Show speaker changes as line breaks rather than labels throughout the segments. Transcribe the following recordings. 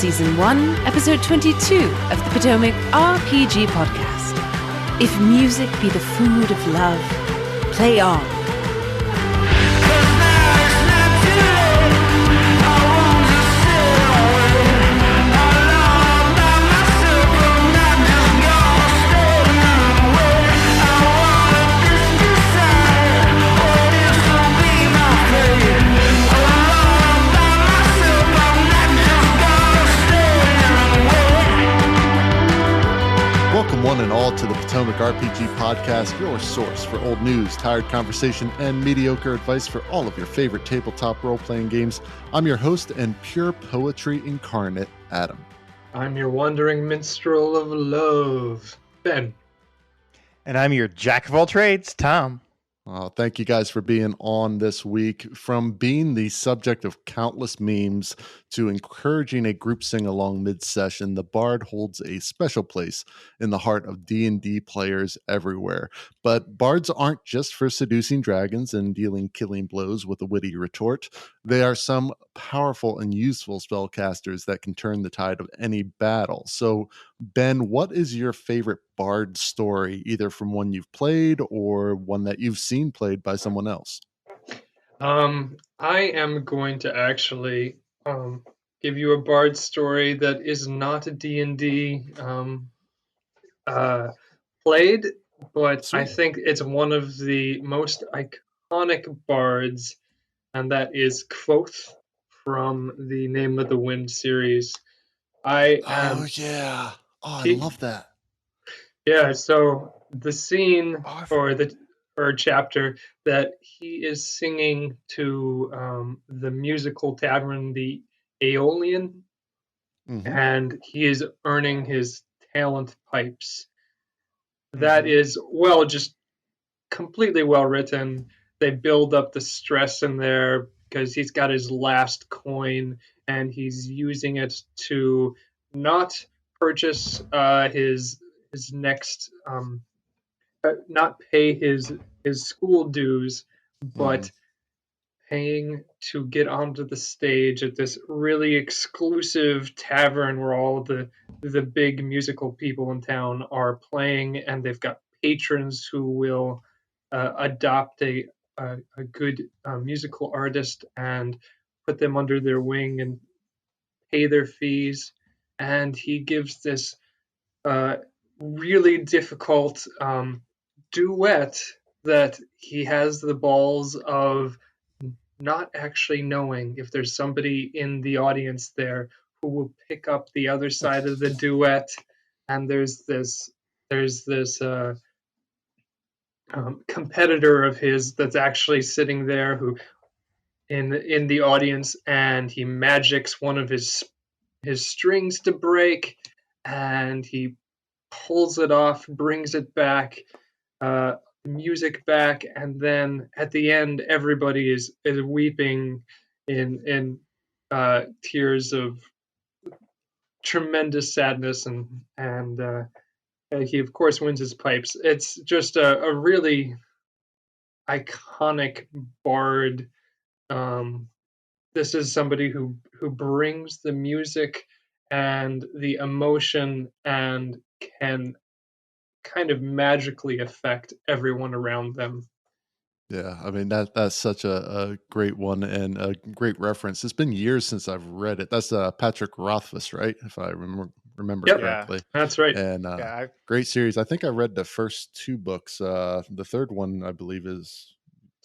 Season 1, Episode 22 of the Potomac RPG Podcast. If music be the food of love, play on.
Welcome one and all to the Potomac RPG Podcast, your source for old news, tired conversation, and mediocre advice for all of your favorite tabletop role-playing games. I'm your host and pure poetry incarnate, Adam.
I'm your wandering minstrel of love, Ben.
And I'm your jack of all trades, Tom.
Thank you guys for being on this week. From being the subject of countless memes to encouraging a group sing-along mid-session, the Bard holds a special place in the heart of D&D players everywhere. But Bards aren't just for seducing dragons and dealing killing blows with a witty retort. They are some powerful and useful spellcasters that can turn the tide of any battle. So, Ben, what is your favorite Bard story, either from one you've played or one that you've seen played by someone else?
I am going to actually give you a Bard story that is not a D&D played, but
Sweet.
I think it's one of the most iconic bards, and that is Kvothe from the Name of the Wind series.
Oh, yeah. Oh, I love that.
Yeah, so the scene or chapter that he is singing to the musical tavern, the Aeolian, and he is earning his talent pipes. That is, well, just completely well written. They build up the stress in there because he's got his last coin and he's using it to not purchase his next not pay his school dues, but paying to get onto the stage at this really exclusive tavern where all the big musical people in town are playing, and they've got patrons who will adopt a good musical artist and put them under their wing and pay their fees. And he gives this really difficult duet that he has the balls of not actually knowing if there's somebody in the audience there who will pick up the other side of the duet. And there's this competitor of his that's actually sitting there who in the audience, and he magics one of his strings to break, and he pulls it off, brings it back, music back, and then at the end, everybody is weeping in tears of tremendous sadness, and he of course wins his pipes. It's just a really iconic bard. This is somebody who brings the music and the emotion and can kind of magically affect everyone around them.
Yeah, I mean that's such a great one and a great reference. It's been years since I've read it. That's Patrick Rothfuss, right? If I remember
Yep.
correctly.
That's right.
And great series. I think I read the first two books. The third one, I believe, is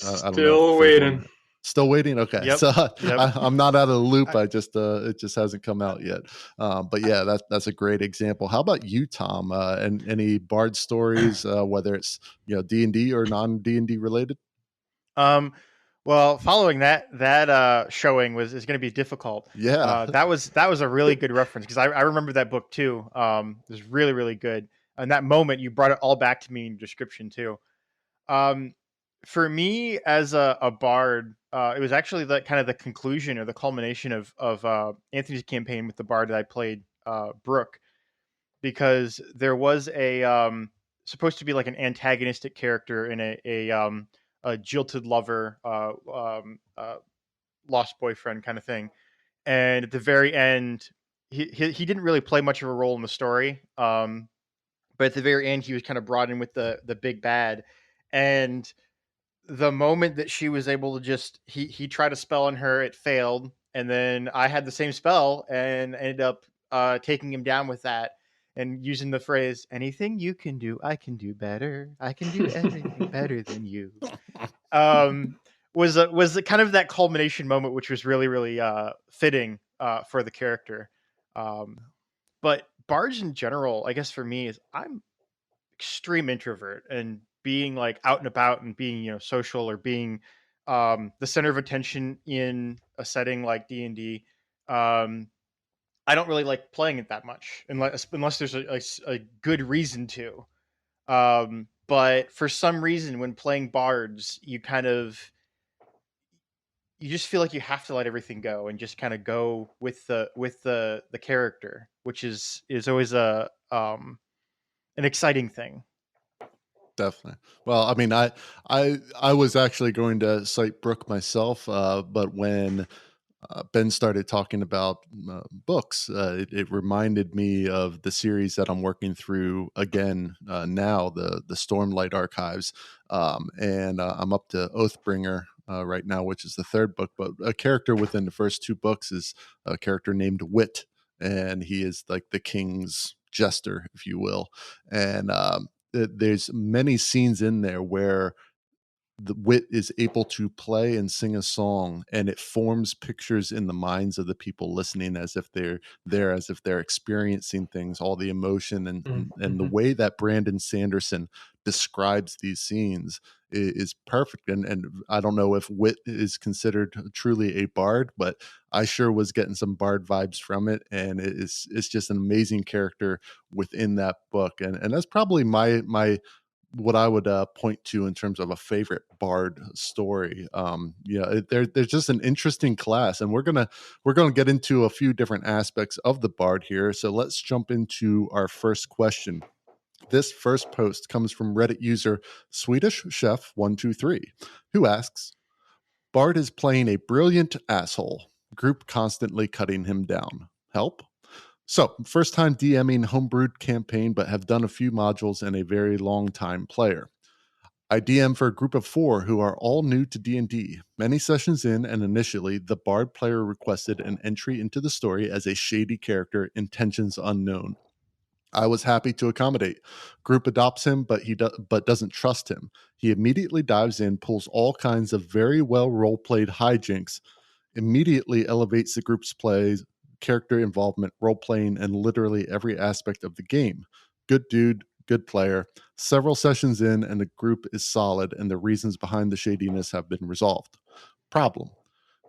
I don't know.
Still waiting.
Still waiting. Okay,
Yep.
so
Yep.
I'm not out of the loop. I just it just hasn't come out yet. But yeah, that's a great example. How about you, Tom? And any Bard stories, whether it's D&D or non D&D related?
Well, following that showing is going to be difficult.
Yeah,
that was a really good reference because I remember that book too. It was really, really good. And that moment, you brought it all back to me in description too. For me as a bard, it was actually the kind of the conclusion or the culmination of Anthony's campaign with the bard that I played, Brooke, because there was a supposed to be like an antagonistic character in a jilted lover, lost boyfriend kind of thing. And at the very end, he didn't really play much of a role in the story. But at the very end, he was kind of brought in with the big bad, and the moment that she was able to just he tried a spell on her, it failed, and then I had the same spell and ended up taking him down with that and using the phrase "anything you can do, I can do better. I can do everything better than you." Was kind of that culmination moment, which was really really fitting for the character. Um, but bards in general, I guess for me is I'm extreme introvert, and being like out and about and being social or being the center of attention in a setting like D&D, I don't really like playing it that much unless there's a good reason to. But for some reason when playing bards, you just feel like you have to let everything go and just kind of go with the character, which is always a an exciting thing.
Definitely. Well, I mean, I was actually going to cite Brooke myself, but when Ben started talking about books, it reminded me of the series that I'm working through again now, the Stormlight Archives, and I'm up to Oathbringer right now, which is the third book. But a character within the first two books is a character named Wit, and he is like the king's jester, if you will, and there's many scenes in there where the Wit is able to play and sing a song, and it forms pictures in the minds of the people listening as if they're there, as if they're experiencing things, all the emotion and the
Mhm.
way that Brandon Sanderson describes these scenes is perfect. And I don't know if Wit is considered truly a bard, but I sure was getting some bard vibes from it, and it's just an amazing character within that book. And that's probably my what I would point to in terms of a favorite bard story. There's just an interesting class, and we're gonna get into a few different aspects of the bard here. So let's jump into our first question. This first post comes from Reddit user Swedish Chef 123, who asks, "Bard is playing a brilliant asshole. Group constantly cutting him down. Help." So, first time DMing homebrewed campaign, but have done a few modules and a very long time player. I DM for a group of 4 who are all new to D&D. Many sessions in, and initially, the bard player requested an entry into the story as a shady character, intentions unknown. I was happy to accommodate. Group adopts him, but doesn't trust him. He immediately dives in, pulls all kinds of very well role-played hijinks, immediately elevates the group's plays, character involvement, role playing, and literally every aspect of the game. Good dude, good player. Several sessions in, and the group is solid, and the reasons behind the shadiness have been resolved. Problem: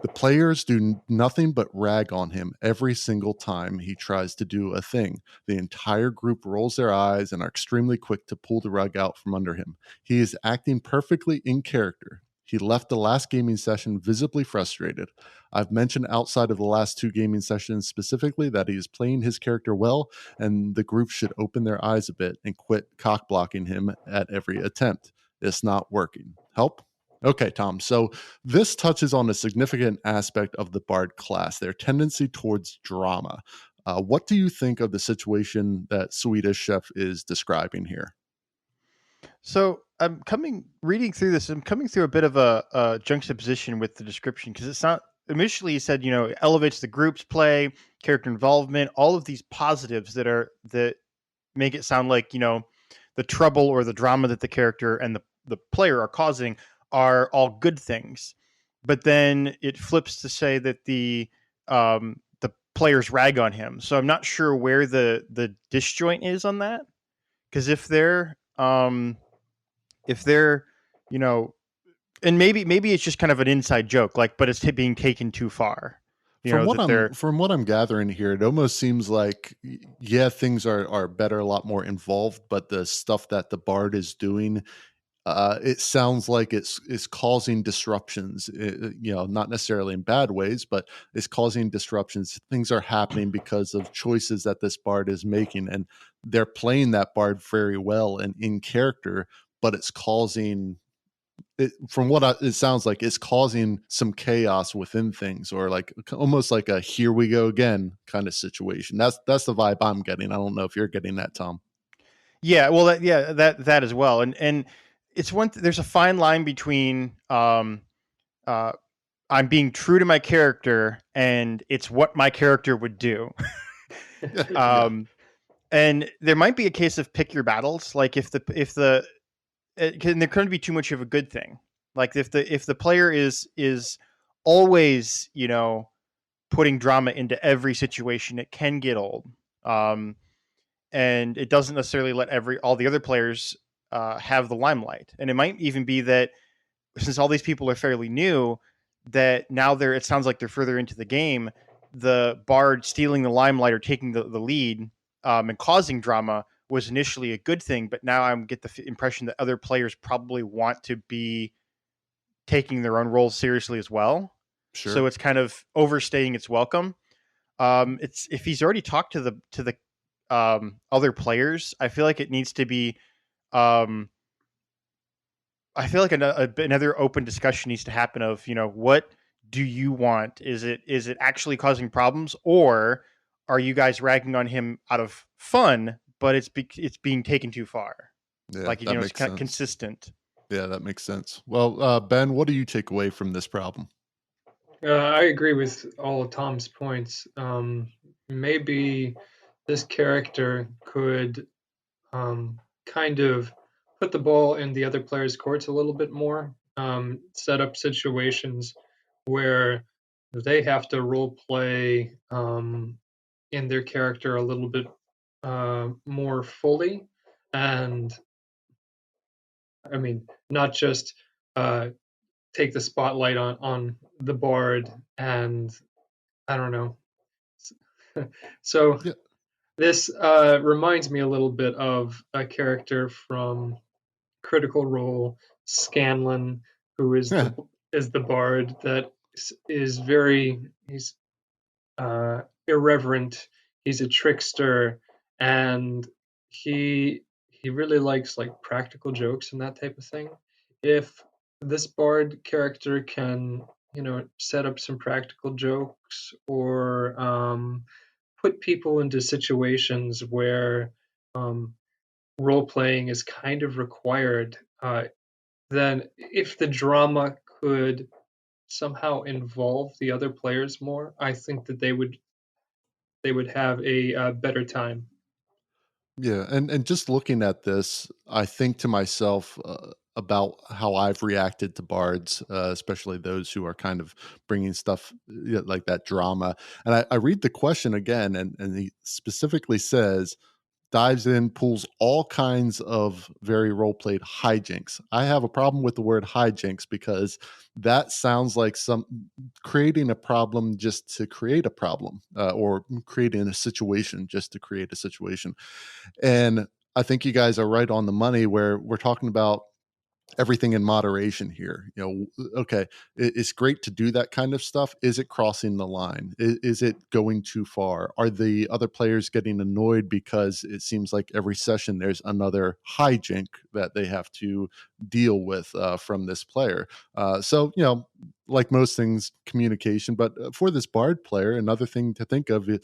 the players do nothing but rag on him every single time he tries to do a thing. The entire group rolls their eyes and are extremely quick to pull the rug out from under him. He is acting perfectly in character. He left the last gaming session visibly frustrated. I've mentioned outside of the last 2 gaming sessions specifically that he is playing his character well, and the group should open their eyes a bit and quit cock blocking him at every attempt. It's not working. Help? Okay, Tom. So this touches on a significant aspect of the bard class, their tendency towards drama. What do you think of the situation that Swedish Chef is describing here?
So reading through this, I'm coming through a bit of a juxtaposition with the description, because it's not initially you said, it elevates the group's play, character involvement, all of these positives that make it sound like, the trouble or the drama that the character and the player are causing are all good things. But then it flips to say that the players rag on him. So I'm not sure where the disjoint is on that. Because if they're, you know, and maybe it's just kind of an inside joke, like, but it's being taken too far. That they're
From what I'm gathering here, it almost seems like yeah, things are better, a lot more involved, but the stuff that the bard is doing, it sounds like it's causing disruptions. Not necessarily in bad ways, but it's causing disruptions. Things are happening because of choices that this bard is making, and they're playing that bard very well and in character, but from what it sounds like, it's causing some chaos within things, or like almost like a "here we go again" kind of situation. That's the vibe I'm getting. I don't know if you're getting that, Tom.
Yeah, well, that as well, and it's there's a fine line between I'm being true to my character and it's what my character would do.
Yeah.
And there might be a case of pick your battles. Like if there couldn't be too much of a good thing. Like if the player is always, putting drama into every situation, it can get old. And it doesn't necessarily let all the other players have the limelight. And it might even be that since all these people are fairly new, that now it sounds like they're further into the game, the bard stealing the limelight or taking the lead and causing drama was initially a good thing, but now I get the impression that other players probably want to be taking their own roles seriously as well.
Sure.
So it's kind of overstaying its welcome. It's if he's already talked to the other players, I feel like it needs to be. I feel like another open discussion needs to happen of, what do you want? Is it actually causing problems, or are you guys ragging on him out of fun, but it's being taken too far?
Yeah,
like, it's kind of consistent.
Yeah, that makes sense. Well, Ben, what do you take away from this problem?
I agree with all of Tom's points. Maybe this character could kind of put the ball in the other player's courts a little bit more, set up situations where they have to role play in their character a little bit more fully. And I mean, not just take the spotlight on the bard, and I don't know. So
Yeah.
this reminds me a little bit of a character from Critical Role, Scanlan, who is the bard that is he's irreverent. He's a trickster, and he really likes like practical jokes and that type of thing. If this bard character can, set up some practical jokes, or put people into situations where role playing is kind of required, then if the drama could somehow involve the other players more, I think that they would have a better time.
Yeah, and just looking at this, I think to myself about how I've reacted to bards, especially those who are kind of bringing stuff like that drama. And I read the question again, and he specifically says, dives in, pulls all kinds of very role played hijinks. I have a problem with the word hijinks because that sounds like some creating a problem just to create a problem, or creating a situation just to create a situation. And I think you guys are right on the money where we're talking about everything in moderation here. Okay, it's great to do that kind of stuff. Is it crossing the line? Is it going too far? Are the other players getting annoyed because it seems like every session there's another hijink that they have to deal with from this player? So, like most things, communication. But for this bard player, another thing to think of is,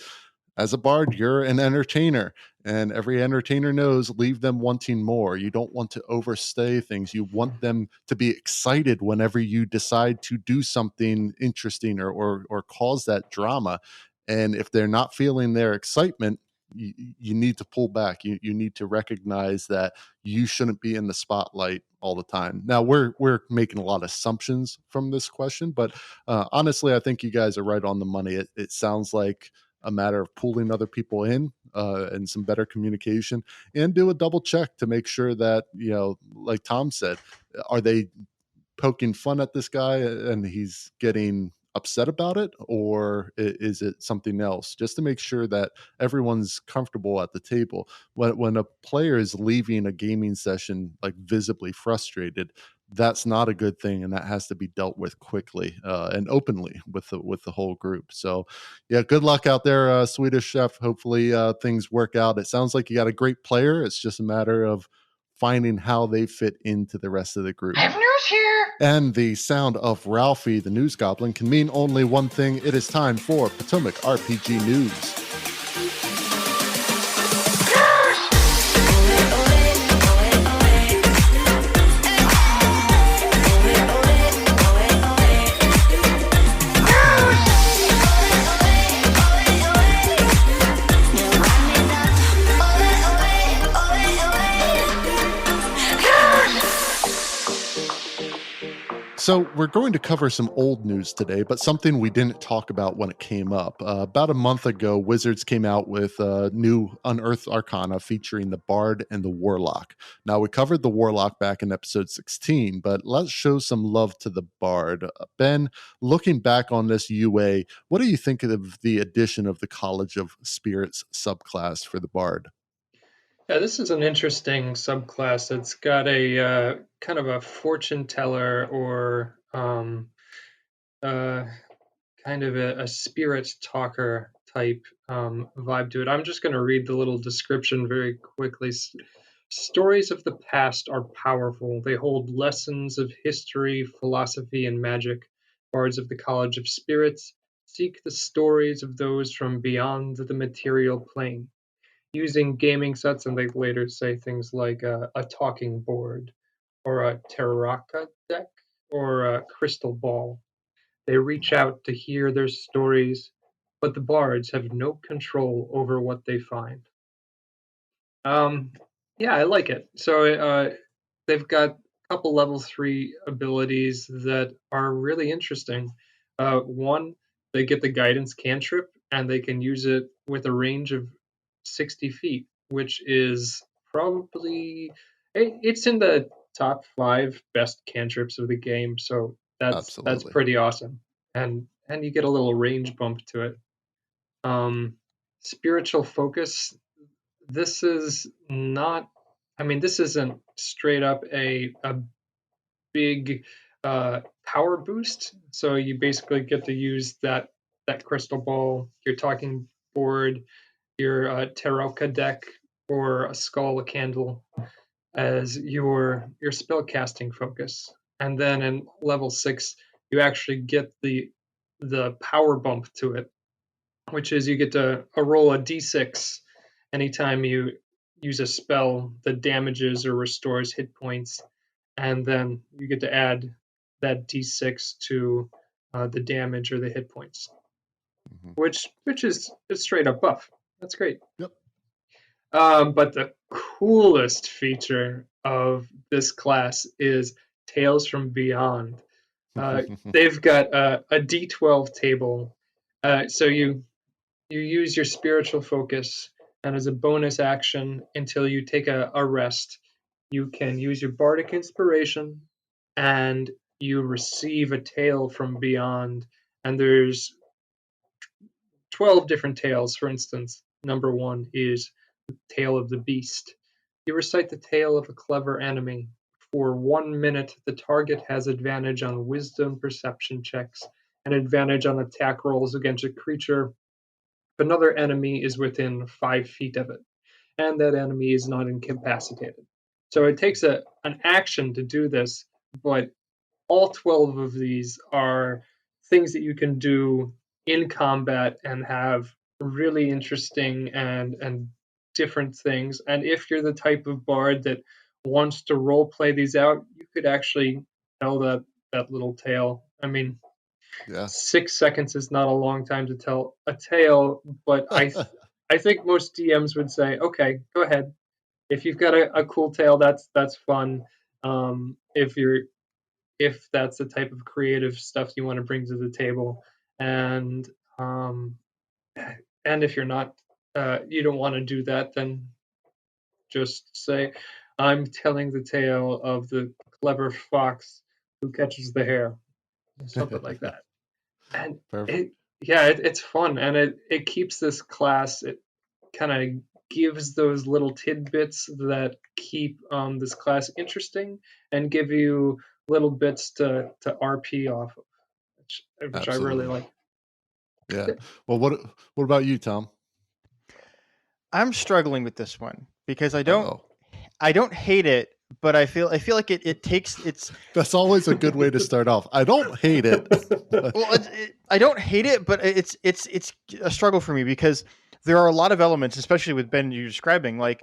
as a bard, you're an entertainer, and every entertainer knows leave them wanting more. You don't want to overstay things. You want them to be excited whenever you decide to do something interesting, or cause that drama. And if they're not feeling their excitement, you need to pull back. You need to recognize that you shouldn't be in the spotlight all the time. Now, we're making a lot of assumptions from this question, but honestly, I think you guys are right on the money. It sounds like a matter of pulling other people in, and some better communication, and do a double check to make sure that, like Tom said, are they poking fun at this guy and he's getting upset about it, or is it something else, just to make sure that everyone's comfortable at the table. When a player is leaving a gaming session like visibly frustrated, that's not a good thing, and that has to be dealt with quickly, and openly with the whole group. So yeah, good luck out there, Swedish Chef. Hopefully things work out. It sounds like you got a great player. It's just a matter of finding how they fit into the rest of the group.
I've never
And the sound of Ralphie the News Goblin can mean only one thing. It is time for Potomac RPG News. So we're going to cover some old news today, but something we didn't talk about when it came up. About a month ago, Wizards came out with a new Unearthed Arcana featuring the Bard and the Warlock. Now, we covered the Warlock back in episode 16, but let's show some love to the Bard. Ben, looking back on this UA, what do you think of the addition of the College of Spirits subclass for the Bard?
Yeah, this is an interesting subclass. It's got a kind of a fortune teller or kind of a spirit talker type vibe to it. I'm just going to read the little description very quickly. Stories of the past are powerful. They hold lessons of history, philosophy, and magic. Bards of the College of Spirits seek the stories of those from beyond the material plane. Using gaming sets, and they later say things like a talking board or a terracotta deck or a crystal ball. They reach out to hear their stories, but the bards have no control over what they find. Um, yeah, I like it. So they've got a couple level 3 abilities that are really interesting. One, they get the guidance cantrip, and they can use it with a range of 60 feet, which is probably it's in the top 5 best cantrips of the game. So that's
Absolutely.
pretty awesome, and you get a little range bump to it. Spiritual focus. This is not. I mean, this isn't straight up a big power boost. So you basically get to use that crystal ball, your talking board, your Taroka deck, or a skull, a candle as your spell casting focus. And then in level 6, you actually get the power bump to it, which is you get to roll a d6 anytime you use a spell that damages or restores hit points, and then you get to add that d6 to the damage or the hit points, which is a straight up buff. That's great.
Yep.
But the coolest feature of this class is Tales from Beyond. They've got a D12 table, so you use your spiritual focus, and as a bonus action, until you take a rest, you can use your bardic inspiration, and you receive a tale from beyond. And there's 12 different tales. For instance, number 1 is the Tale of the Beast. You recite the tale of a clever enemy. For 1 minute, the target has advantage on wisdom perception checks and advantage on attack rolls against a creature if another enemy is within 5 feet of it, and that enemy is not incapacitated. So it takes an action to do this, but all 12 of these are things that you can do in combat and have really interesting and different things. And if you're the type of bard that wants to role play these out, you could actually tell that little tale. I mean,
Yeah.
6 seconds is not a long time to tell a tale, but I think most DMs would say, okay, go ahead. If you've got a cool tale, that's fun. If that's the type of creative stuff you want to bring to the table, and if you're not, you don't want to do that, then just say, I'm telling the tale of the clever fox who catches the hare, something like that. And
Perfect.
it's fun, and it keeps this class. It kind of gives those little tidbits that keep this class interesting and give you little bits to RP off of, which I really like.
Yeah. Well, what about you, Tom?
I'm struggling with this one because I don't
Uh-oh.
hate it, but I feel like it takes it's.
That's always a good way to start off. I don't hate it.
Well, I don't hate it, but it's a struggle for me because there are a lot of elements, especially with Ben you're describing, like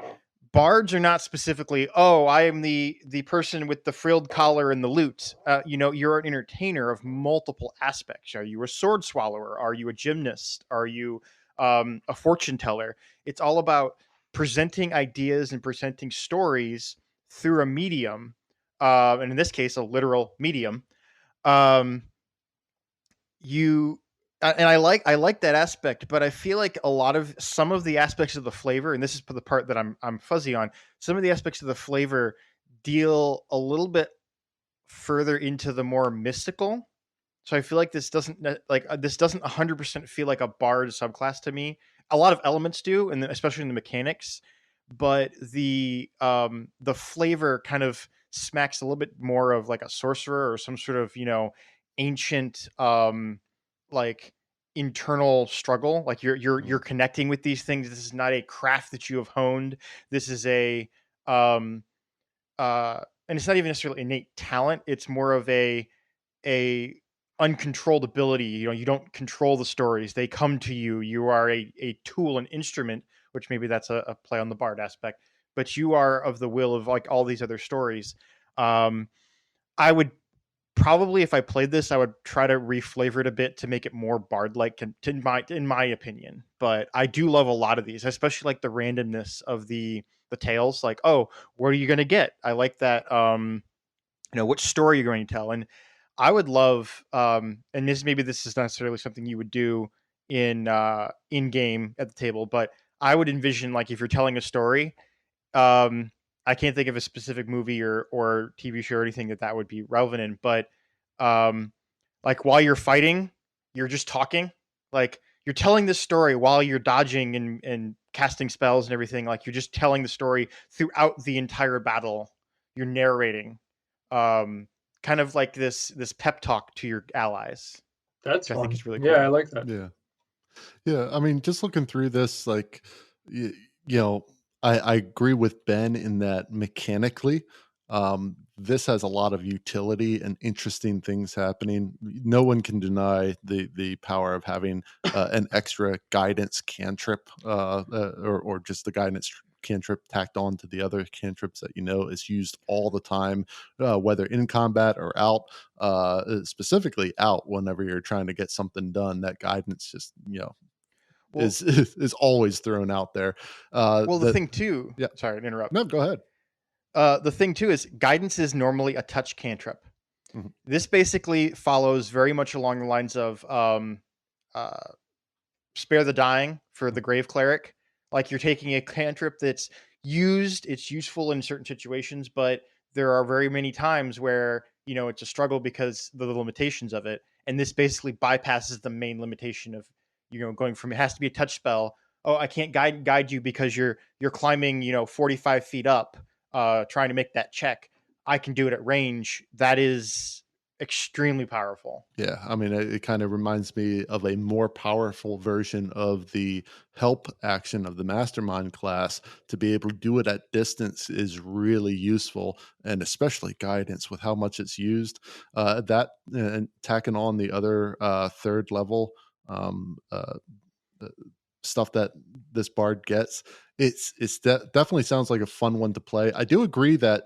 bards are not specifically, oh, I am the person with the frilled collar and the lute. You're an entertainer of multiple aspects. Are you a sword swallower? Are you a gymnast? Are you a fortune teller? It's all about presenting ideas and presenting stories through a medium, and in this case, a literal medium. Um, you and I like that aspect, but I feel like some of the aspects of the flavor, and this is the part that I'm fuzzy on. Some of the aspects of the flavor deal a little bit further into the more mystical. So I feel like this doesn't 100% feel like a bard subclass to me. A lot of elements do, and especially in the mechanics, but the flavor kind of smacks a little bit more of like a sorcerer or some sort of ancient like internal struggle. Like you're connecting with these things. This is not a craft that you have honed. This is a um and it's not even necessarily innate talent. It's more of a uncontrolled ability. You don't control the stories, they come to you. You are a tool, an instrument, which maybe that's a play on the bard aspect, but you are of the will of like all these other stories. I would probably, if I played this, I would try to reflavor it a bit to make it more bard like, in my opinion. But I do love a lot of these, especially like the randomness of the tales. Like, oh, what are you going to get? I like that. Which story you're going to tell. And I would love, and this is not necessarily something you would do in game at the table, but I would envision, like, if you're telling a story, um, I can't think of a specific movie or TV show or anything that would be relevant in, but um, like while you're fighting, you're just talking, like you're telling this story while you're dodging and casting spells and everything. Like you're just telling the story throughout the entire battle. You're narrating, um, kind of like this pep talk to your allies.
That's
which I
fun.
think is really cool.
Yeah, I like that.
Yeah. I mean, just looking through this, like, I agree with Ben in that mechanically, this has a lot of utility and interesting things happening. No one can deny the power of having an extra guidance cantrip, or just the guidance cantrip tacked on to the other cantrips that is used all the time, whether in combat or out. Specifically out whenever you're trying to get something done. That guidance just is always thrown out there.
The thing too.
Yeah.
Sorry to interrupt.
No, go ahead.
The thing too is guidance is normally a touch cantrip. Mm-hmm. This basically follows very much along the lines of spare the dying for the grave cleric. Like you're taking a cantrip that's used, it's useful in certain situations, but there are very many times where it's a struggle because the limitations of it. And this basically bypasses the main limitation of going from, it has to be a touch spell. Oh, I can't guide you because you're climbing 45 feet up, trying to make that check. I can do it at range. That is extremely powerful.
Yeah, I mean, it kind of reminds me of a more powerful version of the help action of the mastermind class. To be able to do it at distance is really useful, and especially guidance with how much it's used. That and tacking on the other third level stuff that this bard gets, definitely sounds like a fun one to play. I do agree that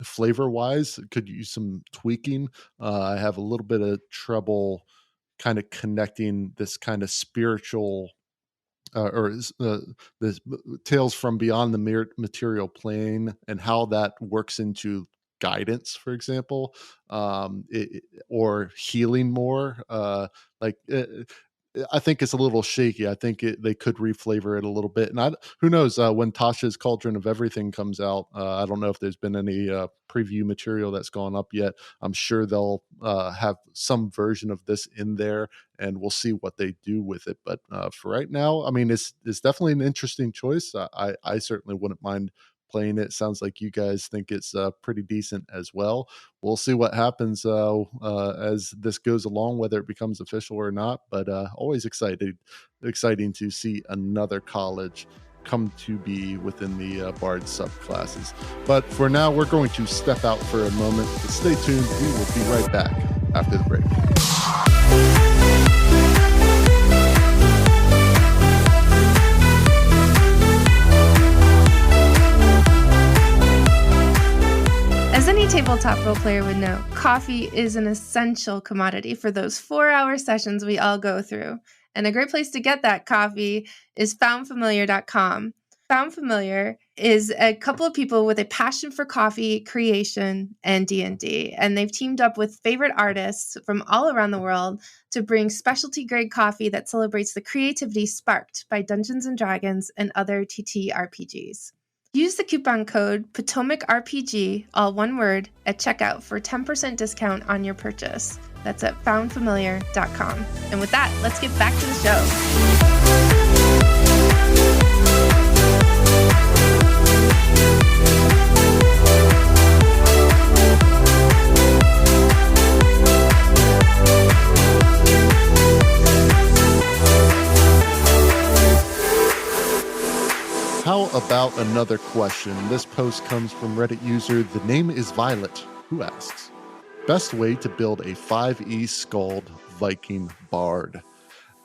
flavor wise could use some tweaking. I have a little bit of trouble kind of connecting this kind of spiritual this tales from beyond the material plane and how that works into guidance, for example, or healing more. I think it's a little shaky. I think they could reflavor it a little bit. And who knows, when Tasha's Cauldron of Everything comes out, I don't know if there's been any preview material that's gone up yet. I'm sure they'll have some version of this in there, and we'll see what they do with it. But for right now, I mean, it's definitely an interesting choice. I certainly wouldn't mind playing it. Sounds like you guys think it's pretty decent as well. We'll see what happens as this goes along, whether it becomes official or not. But always exciting to see another college come to be within the Bard subclasses. But for now, we're going to step out for a moment. But stay tuned. We will be right back after the break.
As any tabletop role player would know, coffee is an essential commodity for those 4-hour sessions we all go through. And a great place to get that coffee is foundfamiliar.com. Found Familiar is a couple of people with a passion for coffee creation and D&D, and they've teamed up with favorite artists from all around the world to bring specialty grade coffee that celebrates the creativity sparked by Dungeons & Dragons and other TTRPGs. Use the coupon code Potomac RPG, all one word, at checkout for 10% discount on your purchase. That's at foundfamiliar.com. And with that, let's get back to the show.
How about another question? This post comes from Reddit user The Name is Violet, who asks, best way to build a 5e Skald Viking Bard?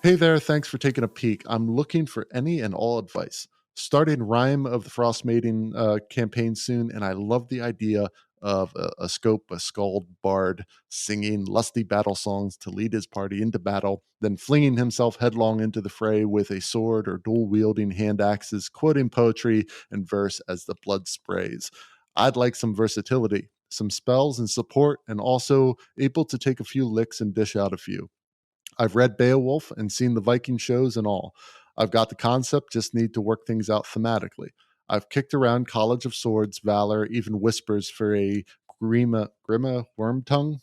Hey there, thanks for taking a peek. I'm looking for any and all advice. Starting Rime of the Frost Maiden campaign soon, and I love the idea of a Skald Bard, singing lusty battle songs to lead his party into battle, then flinging himself headlong into the fray with a sword or dual-wielding hand axes, quoting poetry and verse as the blood sprays. I'd like some versatility, some spells and support, and also able to take a few licks and dish out a few. I've read Beowulf and seen the Viking shows and all. I've got the concept, just need to work things out thematically. I've kicked around College of Swords, Valor, even Whispers for a Grima Wormtongue.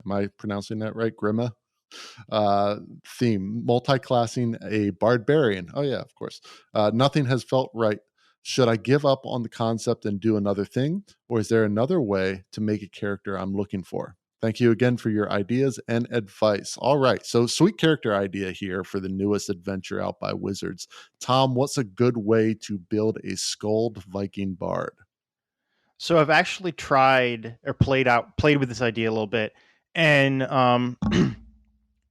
Am I pronouncing that right? Grima? Theme, multi-classing a barbarian. Oh yeah, of course. Nothing has felt right. Should I give up on the concept and do another thing? Or is there another way to make a character I'm looking for? Thank you again for your ideas and advice. All right, so sweet character idea here for the newest adventure out by Wizards. Tom, what's a good way to build a Skald Viking Bard?
So I've actually tried or played with this idea a little bit, and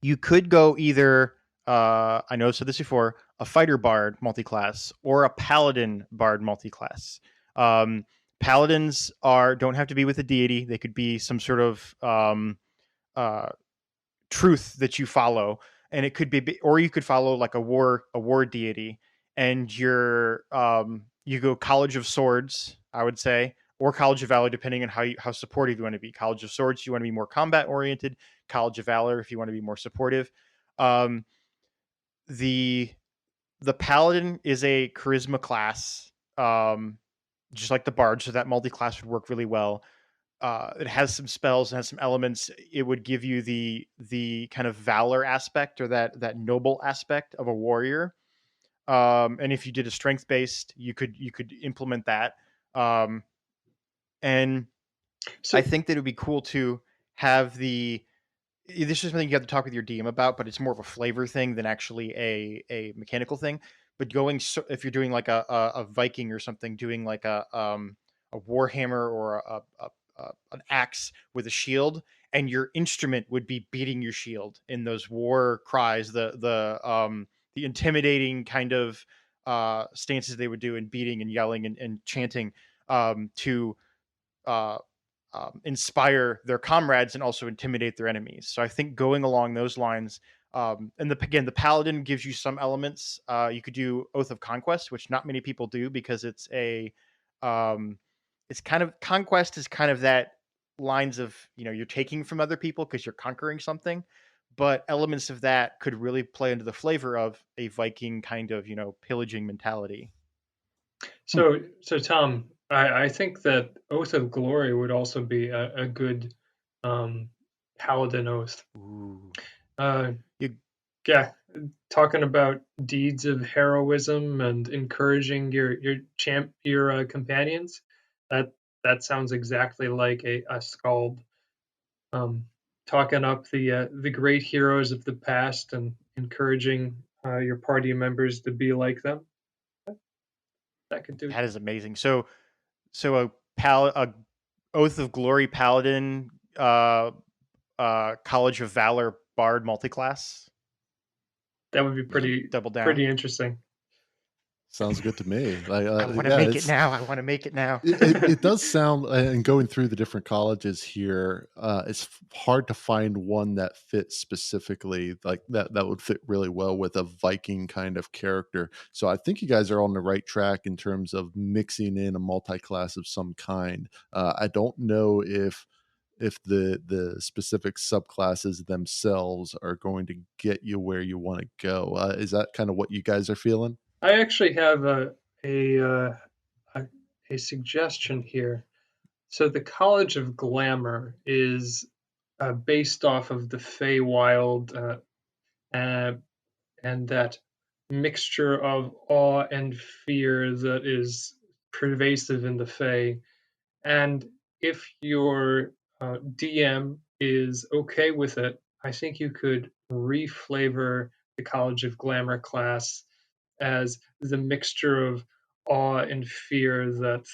you could go either I know I've said this before, a fighter bard multi-class or a paladin bard multi-class. Paladins don't have to be with a deity; they could be some sort of truth that you follow, and it could be, or you could follow like a war deity, and you go College of Swords, I would say, or College of Valor, depending on how supportive you want to be. College of Swords, you want to be more combat oriented. College of Valor, if you want to be more supportive. The Paladin is a charisma class, just like the Bard, so that multi-class would work really well. It has some spells and has some elements. It would give you the kind of valor aspect, or that noble aspect of a warrior. And if you did a strength based, you could implement that. And
So
I think that it would be cool to have this is something you have to talk with your DM about, but it's more of a flavor thing than actually a mechanical thing. But if you're doing like a Viking or something, doing like a warhammer or an axe with a shield, and your instrument would be beating your shield in those war cries, the intimidating kind of stances they would do, and beating and yelling and chanting to inspire their comrades and also intimidate their enemies. So I think going along those lines, and the paladin gives you some elements. You could do Oath of Conquest, which not many people do because it's kind of, conquest is kind of that lines of, you're taking from other people because you're conquering something, but elements of that could really play into the flavor of a Viking kind of, pillaging mentality.
So Tom, I think that Oath of Glory would also be a good paladin oath.
Ooh.
Yeah, talking about deeds of heroism and encouraging your companions. That sounds exactly like a skald. Talking up the great heroes of the past and encouraging your party members to be like them. That could do.
That is amazing. So a Oath of Glory Paladin, College of Valor Bard multiclass.
That would be
Double down.
pretty interesting.
Sounds good to me.
I want to make it now. I want to make it now.
It does sound, and going through the different colleges here, it's hard to find one that fits specifically like that would fit really well with a Viking kind of character. So I think you guys are on the right track in terms of mixing in a multi-class of some kind. I don't know if the specific subclasses themselves are going to get you where you want to go. Is that kind of what you guys are feeling?
I actually have a suggestion here. So the College of Glamour is based off of the Feywild and that mixture of awe and fear that is pervasive in the Fey. And if your DM is okay with it, I think you could reflavor the College of Glamour class as the mixture of awe and fear that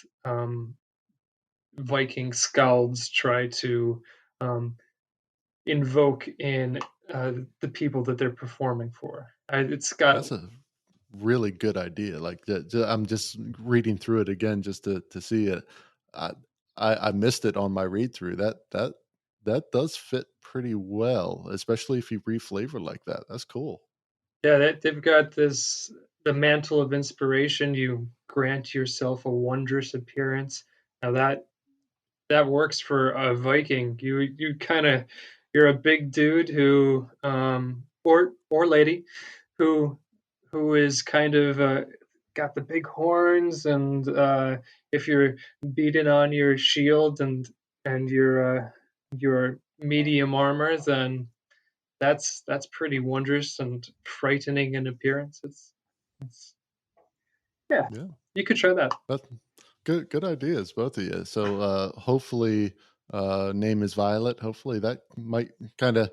Viking skalds try to invoke in the people that they're performing for. It's got.
That's a really good idea. Like I'm just reading through it again just to see it. I I missed it on my read through. That does fit pretty well, especially if you reflavor like that. That's cool.
Yeah, they've got the mantle of inspiration. You grant yourself a wondrous appearance. Now that works for a Viking. You're a big dude who or lady who is kind of got the big horns, and if you're beating on your shield and your medium armor, then that's pretty wondrous and frightening in appearance. It's yeah,
Yeah.
you could try that.
But good ideas, both of you. So hopefully name is Violet. Hopefully that might kind of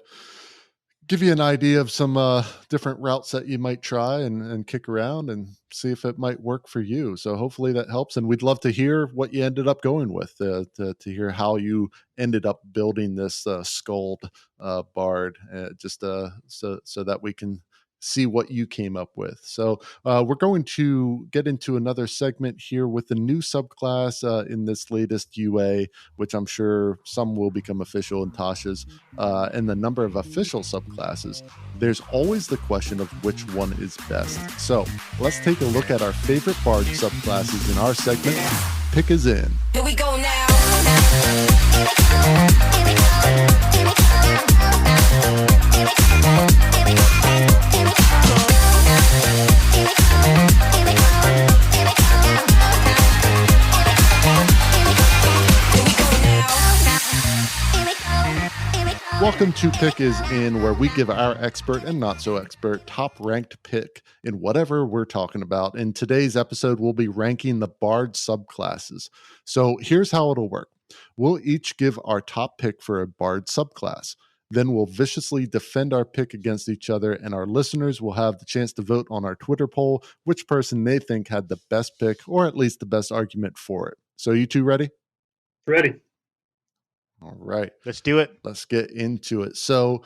give you an idea of some different routes that you might try and kick around and see if it might work for you. So hopefully that helps. And we'd love to hear what you ended up going with, to hear how you ended up building this Skald bard, so that we can see what you came up with. So we're going to get into another segment here with the new subclass in this latest UA, which I'm sure some will become official in Tasha's, and the number of official subclasses. There's always the question of which one is best. So let's take a look at our favorite bard subclasses in our segment. Pick is in.
Here we go now.
Welcome to Pick is In, where we give our expert and not so expert top ranked pick in whatever we're talking about. In today's episode, we'll be ranking the bard subclasses. So here's how it'll work. We'll each give our top pick for a bard subclass. Then we'll viciously defend our pick against each other, and our listeners will have the chance to vote on our Twitter poll which person they think had the best pick, or at least the best argument for it. So you two ready?
Ready.
All right.
Let's do it.
Let's get into it. So,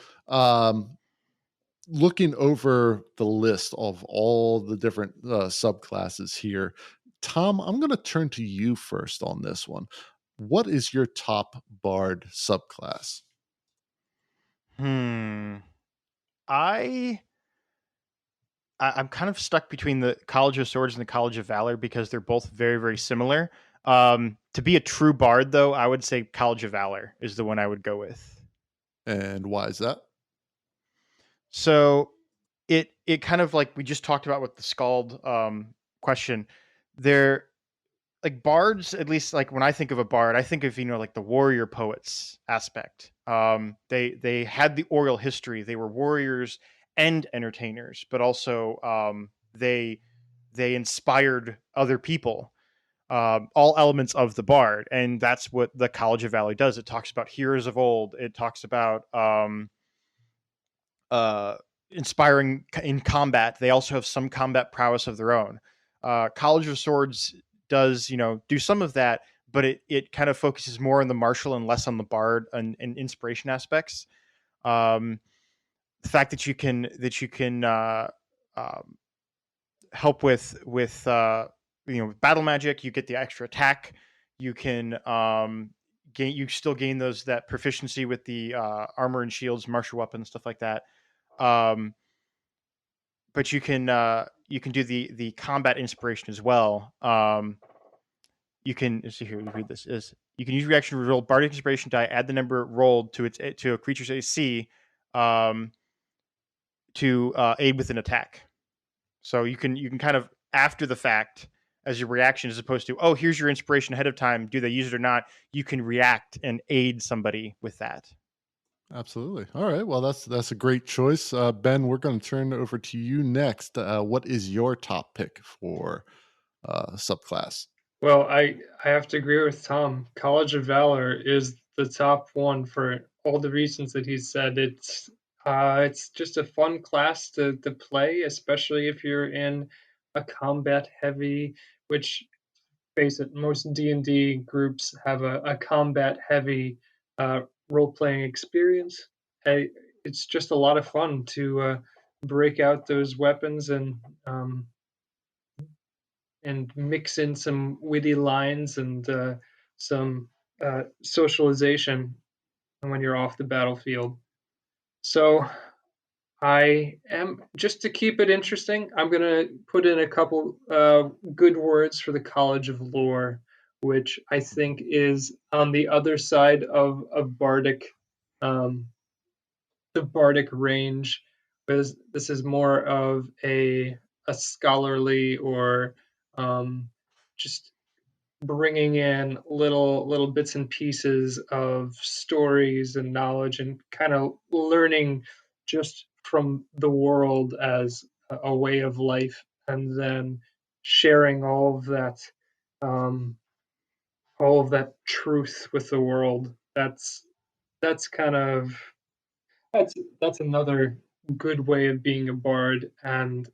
looking over the list of all the different subclasses here, Tom, I'm going to turn to you first on this one. What is your top bard subclass?
I'm kind of stuck between the College of Swords and the College of Valor because they're both very, very similar. To be a true bard, though, I would say College of Valor is the one I would go with.
And why is that?
So it kind of, like we just talked about with the Skald question, they're like bards, at least like when I think of a bard, I think of, like the warrior poets aspect. They had the oral history. They were warriors and entertainers, but also they inspired other people. All elements of the bard, and that's what the College of Valor does. It talks about heroes of old. It talks about inspiring in combat. They also have some combat prowess of their own. College of Swords does, do some of that, but it kind of focuses more on the martial and less on the bard and inspiration aspects. The fact that you can help with battle magic, you get the extra attack. You can you still gain that proficiency with the armor and shields, martial weapons, stuff like that. But you can do the combat inspiration as well. You can see here. Read this. You can use reaction to roll bardic inspiration die. Add the number rolled to a creature's AC to aid with an attack. So you can kind of after the fact as your reaction, as opposed to, oh, here's your inspiration ahead of time. Do they use it or not? You can react and aid somebody with that.
Absolutely. All right. Well, that's a great choice. Ben, we're going to turn it over to you next. What is your top pick for subclass?
Well, I have to agree with Tom. College of Valor is the top one for all the reasons that he said. It's just a fun class to play, especially if you're in a combat heavy, which, face it, most D&D groups have a combat heavy role playing experience. It's just a lot of fun to break out those weapons and mix in some witty lines and some socialization when you're off the battlefield. So I am, just to keep it interesting, I'm going to put in a couple good words for the College of Lore, which I think is on the other side of bardic, the bardic range. Because this is more of a scholarly or just bringing in little bits and pieces of stories and knowledge and kind of learning just from the world as a way of life, and then sharing all of that truth with the world. That's kind of that's another good way of being a bard. And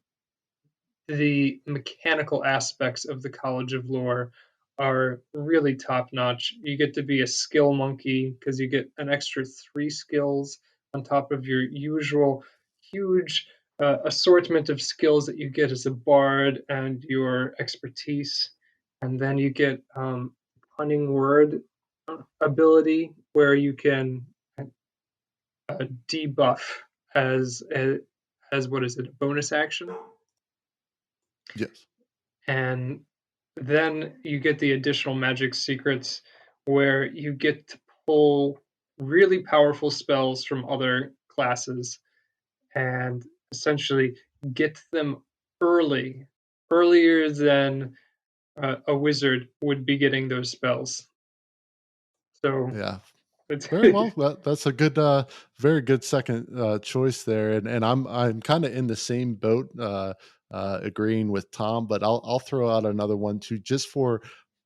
the mechanical aspects of the College of Lore are really top notch. You get to be a skill monkey because you get an extra 3 skills on top of your usual huge assortment of skills that you get as a bard and your expertise. And then you get cunning word ability where you can debuff as what is it, a bonus action?
Yes.
And then you get the additional magic secrets where you get to pull really powerful spells from other classes and essentially get them earlier than a wizard would be getting those spells. So
yeah. Very well. That's a good, very good second choice there, and I'm kind of in the same boat, agreeing with Tom. But I'll throw out another one too, just for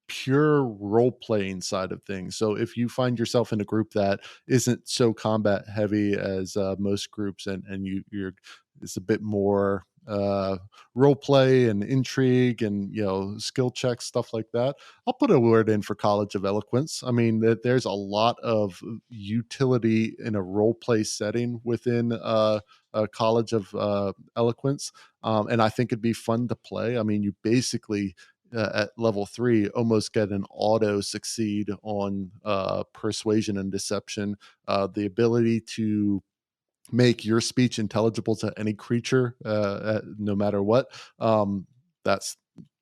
pure role playing side of things. So if you find yourself in a group that isn't so combat heavy as most groups, and you're it's a bit more role play and intrigue and skill checks, stuff like that, I'll put a word in for College of Eloquence. I mean, there's a lot of utility in a role play setting within a College of Eloquence, and I think it'd be fun to play. I mean, you basically at level 3 almost get an auto succeed on persuasion and deception, the ability to make your speech intelligible to any creature, no matter what. That's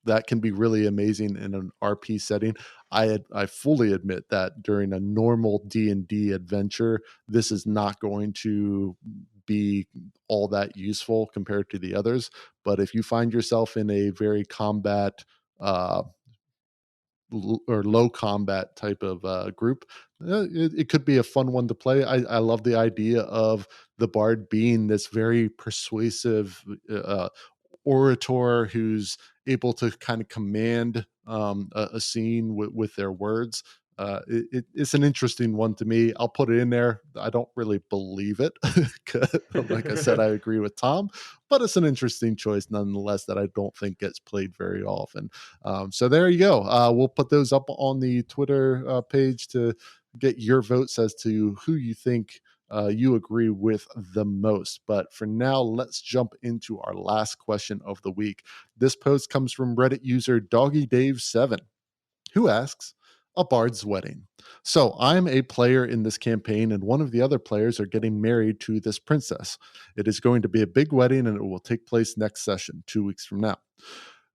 that can be really amazing in an RP setting. I fully admit that during a normal D&D adventure, this is not going to be all that useful compared to the others. But if you find yourself in a very combat uh, or low combat type of group, it could be a fun one to play. I love the idea of the bard being this very persuasive orator who's able to kind of command a scene with their words. It's an interesting one to me. I'll put it in there. I don't really believe it. Like I said, I agree with Tom, but it's an interesting choice nonetheless that I don't think gets played very often. So there you go. We'll put those up on the Twitter page to get your votes as to who you think you agree with the most. But for now, let's jump into our last question of the week. This post comes from Reddit user DoggyDave7, who asks, a bard's wedding. So I'm a player in this campaign, and one of the other players are getting married to this princess. It is going to be a big wedding, and it will take place next session, 2 weeks from now.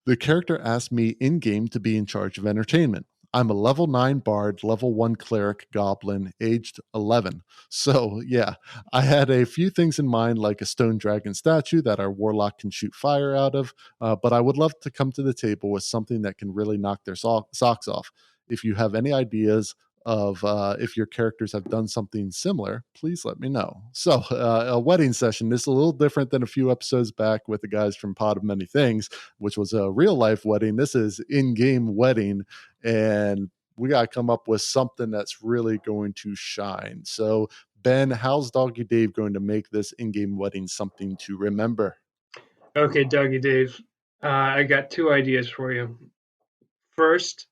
The character asked me in game to be in charge of entertainment. I'm a level 9 bard, level 1 cleric goblin, aged 11. So, yeah, I had a few things in mind, like a stone dragon statue that our warlock can shoot fire out of, but I would love to come to the table with something that can really knock their socks off. If you have any ideas of if your characters have done something similar, please let me know. So, a wedding session is a little different than a few episodes back with the guys from Pod of Many Things, which was a real life wedding. This is in-game wedding, and we got to come up with something that's really going to shine. So, Ben, how's Doggy Dave going to make this in-game wedding something to remember?
Okay, Doggy Dave, I got 2 ideas for you. First,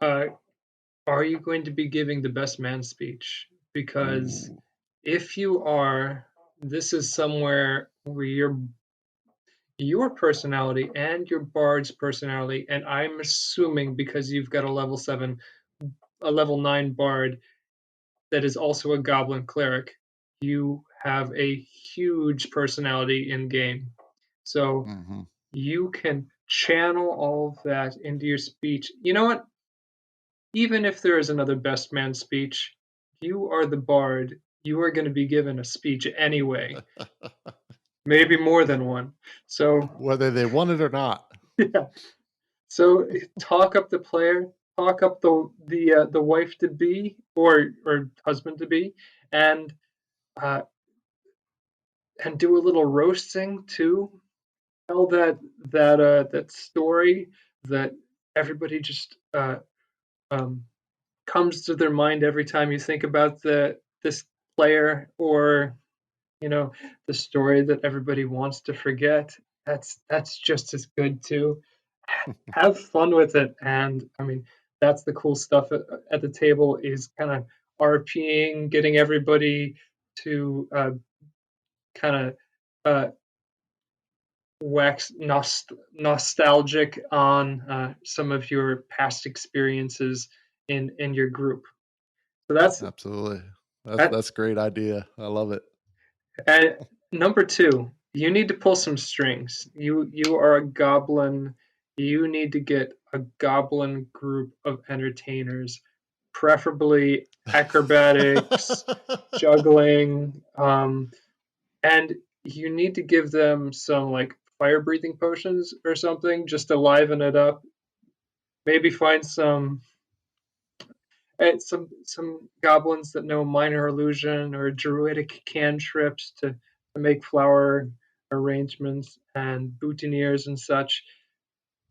are you going to be giving the best man speech? Because if you are, this is somewhere where your personality and your bard's personality, and I'm assuming because you've got a level 9 bard that is also a goblin cleric, you have a huge personality in game. So you can channel all of that into your speech. You know what? Even if there is another best man speech, you are the bard. You are going to be given a speech anyway. Maybe more than one. So
whether they want it or not.
Yeah. So talk up the player, talk up the wife to be or husband to be, and do a little roasting too. Tell that story that everybody just comes to their mind every time you think about this player, or the story that everybody wants to forget. That's just as good too. Have fun with it, and I mean that's the cool stuff at the table, is kind of RPing, getting everybody to kind of wax nostalgic on some of your past experiences in your group. So that's
absolutely that's a great idea. I love it.
And number 2, you need to pull some strings. You are a goblin. You need to get a goblin group of entertainers, preferably acrobatics, juggling, and you need to give them some like fire breathing potions or something just to liven it up. Maybe find some goblins that know minor illusion or druidic cantrips to make flower arrangements and boutonnieres and such.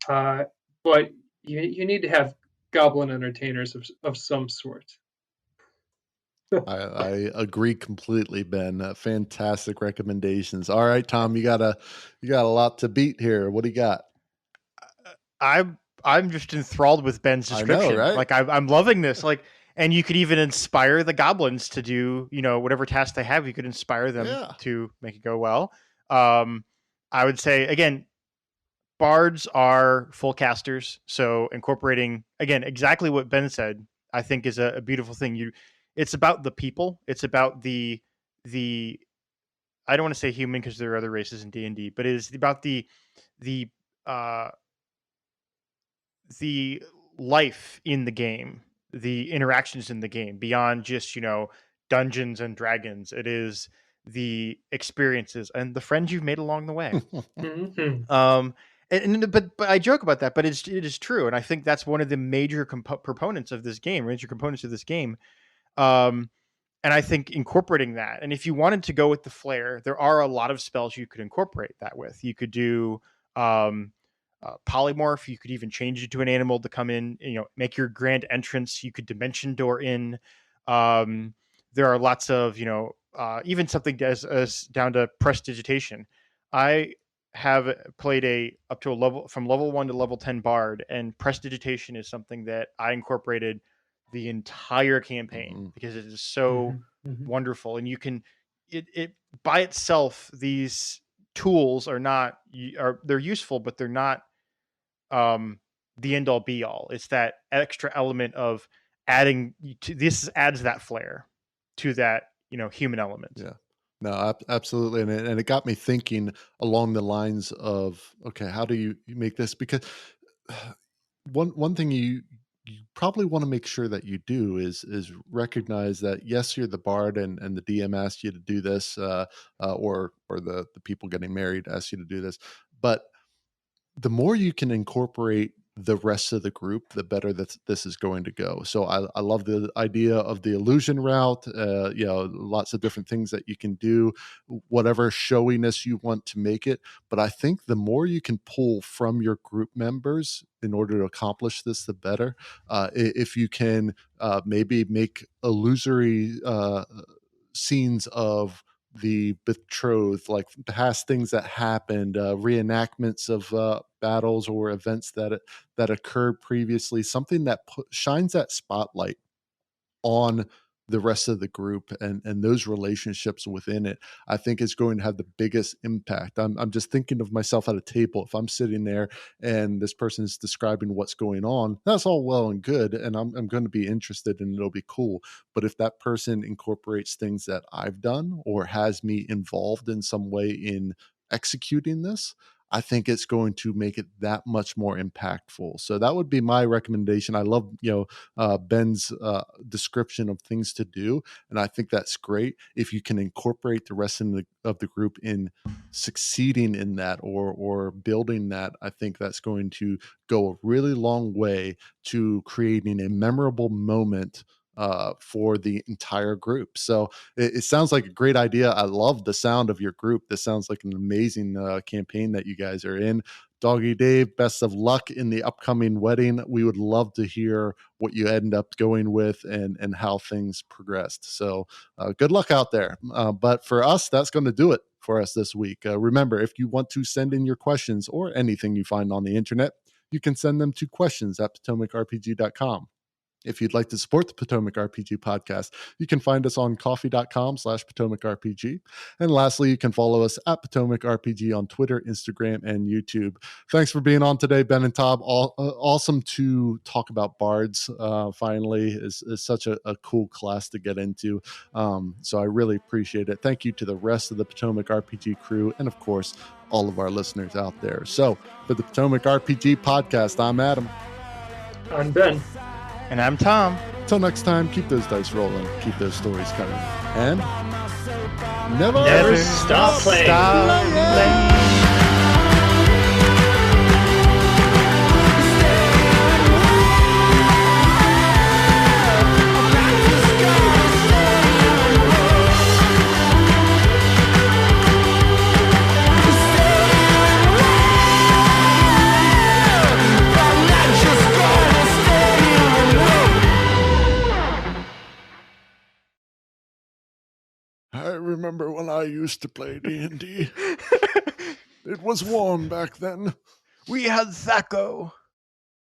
But you need to have goblin entertainers of some sort.
I agree completely, Ben. Fantastic recommendations. All right, Tom, you got a lot to beat here. What do you got?
I'm just enthralled with Ben's description.
I know, right?
Like I'm loving this. Like, and you could even inspire the goblins to do, whatever task they have. You could inspire them to make it go well. I would say again, bards are full casters, so incorporating again exactly what Ben said, I think is a beautiful thing. It's about the people. It's about the I don't want to say human because there are other races in D&D, but it is about the life in the game, the interactions in the game beyond just, Dungeons and Dragons. It is the experiences and the friends you've made along the way. But I joke about that, but it is true. And I think that's one of the major components of this game, and I think incorporating that, and if you wanted to go with the flair, there are a lot of spells you could incorporate that with. You could do polymorph. You could even change it to an animal to come in, make your grand entrance. You could dimension door in. There are lots of, even something as down to prestidigitation. I have played up to a level from level 1 to level 10 bard, and prestidigitation is something that I incorporated the entire campaign because it is so wonderful. And you can, it by itself, these tools they're useful, but they're not the end all be all. It's that extra element of this adds that flair to that, human element.
Yeah. No, absolutely. And it got me thinking along the lines of, okay, how do you make this? Because one thing you probably want to make sure that you do is recognize that, yes, you're the bard and the DM asked you to do this, or the people getting married asked you to do this. But the more you can incorporate the rest of the group, the better that this is going to go. So I love the idea of the illusion route, lots of different things that you can do, whatever showiness you want to make it. But I think the more you can pull from your group members in order to accomplish this, the better. If you can maybe make illusory scenes of the betrothed, like past things that happened, reenactments of battles or events that occurred previously, something that shines that spotlight on the rest of the group and those relationships within it, I think is going to have the biggest impact. I'm just thinking of myself at a table. If I'm sitting there and this person is describing what's going on, that's all well and good, and I'm going to be interested and it'll be cool. But if that person incorporates things that I've done or has me involved in some way in executing this, I think it's going to make it that much more impactful. So that would be my recommendation. I love, Ben's description of things to do, and I think that's great. If you can incorporate the rest of the group in succeeding in that or building that, I think that's going to go a really long way to creating a memorable moment for the entire group. So it sounds like a great idea. I love the sound of your group. This sounds like an amazing campaign that you guys are in. Doggy Dave, best of luck in the upcoming wedding. We would love to hear what you end up going with and how things progressed. So good luck out there. But for us, that's going to do it for us this week. Remember, if you want to send in your questions or anything you find on the internet, you can send them to questions@potomacripg.com. If you'd like to support the Potomac RPG podcast, you can find us on coffee.com/Potomac RPG. And lastly, you can follow us at Potomac RPG on Twitter, Instagram, and YouTube. Thanks for being on today, Ben and Tob. Awesome to talk about bards. Finally, is such a cool class to get into. So I really appreciate it. Thank you to the rest of the Potomac RPG crew, and of course, all of our listeners out there. So for the Potomac RPG podcast, I'm Adam.
I'm Ben.
And I'm Tom.
Till next time, keep those dice rolling, keep those stories coming, and
never stop playing.
Stop playing.
I remember when I used to play D&D. It was warm back then.
We had Thaco.